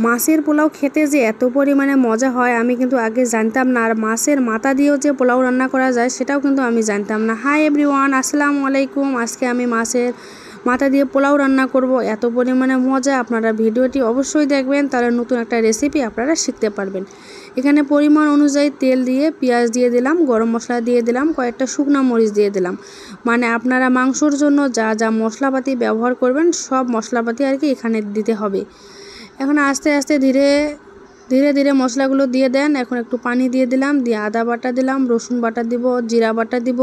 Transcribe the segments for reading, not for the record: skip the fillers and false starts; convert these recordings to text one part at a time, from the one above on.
মাছের পোলাও খেতে যে এত পরিমাণে মজা হয় আমি কিন্তু আগে জানতাম না। আর মাছের মাথা দিয়েও যে পোলাও রান্না করা যায় সেটাও কিন্তু আমি জানতাম না। হাই এভরিওয়ান, আসসালামু আলাইকুম। আজকে আমি মাছের মাথা দিয়ে পোলাও রান্না করব। এত পরিমাণে মজা, আপনারা ভিডিওটি অবশ্যই দেখবেন, তাহলে নতুন একটা রেসিপি আপনারা শিখতে পারবেন। এখানে পরিমাণ অনুযায়ী তেল দিয়ে পেঁয়াজ দিয়ে দিলাম, গরম মশলা দিয়ে দিলাম, কয়েকটা শুকনো মরিচ দিয়ে দিলাম। মানে আপনারা মাংসর জন্য যা যা মশলাপাতি ব্যবহার করবেন সব মশলাপাতি আর কি এখানে দিতে হবে। এখন আস্তে আস্তে ধীরে ধীরে মশলাগুলো দিয়ে দেন। এখন একটু পানি দিয়ে দিলাম, দিয়ে আদা বাটা দিলাম, রসুন বাটা দিব, জিরা বাটা দিব,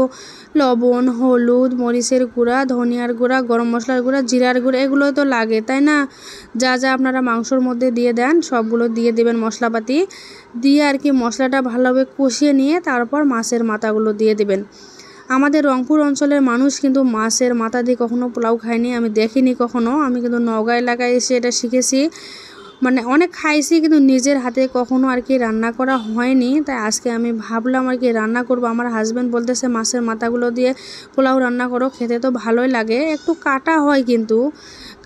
লবণ, হলুদ, মরিচের গুঁড়া, ধনিয়ার গুঁড়া, গরম মশলার গুঁড়া, জিরার গুঁড়া, এগুলো তো লাগে তাই না। যা যা আপনারা মাংসর মধ্যে দিয়ে দেন সবগুলো দিয়ে দেবেন মশলাপাতি দিয়ে আর কি মশলাটা ভালোভাবে কষিয়ে নিয়ে তারপর মাছের মাথাগুলো দিয়ে দেবেন। আমাদের রংপুর অঞ্চলের মানুষ কিন্তু মাছের মাথা দিয়ে কখনো পোলাও খায়নি, আমি দেখিনি কখনো। আমি কিন্তু নওগাঁ এলাকায় এসে এটা শিখেছি, মানে অনেক খাইছি কিন্তু নিজের হাতে কখনো আর কি রান্না করা হয়নি। তাই আজকে আমি ভাবলাম আর কি রান্না করব। আমার হাজব্যান্ড বলতেছে মাছের মাথাগুলো দিয়ে পোলাও রান্না করো, খেতে তো ভালোই লাগে, একটু কাটা হয় কিন্তু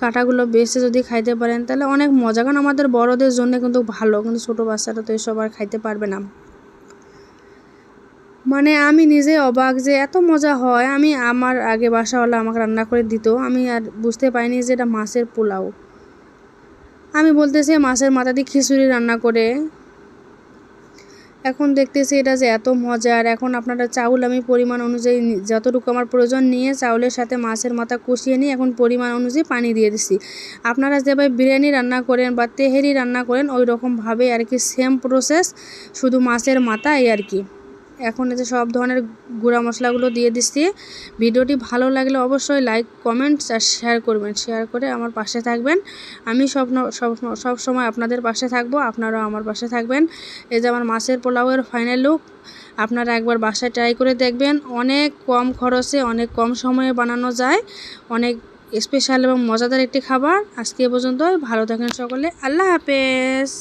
কাটাগুলো বেছে যদি খাইতে পারেন তাহলে অনেক মজা। কারণ আমাদের বড়দের জন্য কিন্তু ভালো, কিন্তু ছোটো বাচ্চারা তো এসব আর খাইতে পারবে না। মানে আমি নিজে অবাক যে এত মজা হয়। আমি আমার আগে বাসাওয়ালা আমাকে রান্না করে দিত, আমি আর বুঝতে পারিনি যে এটা মাছের পোলাও। আমি বলতেছি মাছের মাথা দিয়ে খিচুড়ি রান্না করে, এখন দেখতেছি এটা যে এত মজার। এখন আপনারা চাউল আমি পরিমাণ অনুযায়ী যতটুকু আমার প্রয়োজন নিয়ে চাউলের সাথে মাছের মাথা কষিয়ে নিয়ে এখন পরিমাণ অনুযায়ী পানি দিয়ে দিচ্ছি। আপনারা যেভাবে বিরিয়ানি রান্না করেন বা তেহেরি রান্না করেন ওই রকমভাবে আর কি সেম প্রসেস, শুধু মাছের মাথা এই আর কি। এখন এই যে সব ধরনের গুঁড়া মশলাগুলো দিয়ে দিচ্ছি। ভিডিওটি ভালো লাগলে অবশ্যই লাইক, কমেন্টস আর শেয়ার করবেন। শেয়ার করে আমার পাশে থাকবেন। আমি সব সময় আপনাদের পাশে থাকবো, আপনারাও আমার পাশে থাকবেন। এই যে আমার মাছের পোলাওয়ের ফাইনাল লুক, আপনারা একবার বাসায় ট্রাই করে দেখবেন। অনেক কম খরচে অনেক কম সময়ে বানানো যায়, অনেক স্পেশাল এবং মজাদার একটি খাবার। আজকে এ পর্যন্তই, ভালো থাকেন সকলে, আল্লাহ হাফেজ।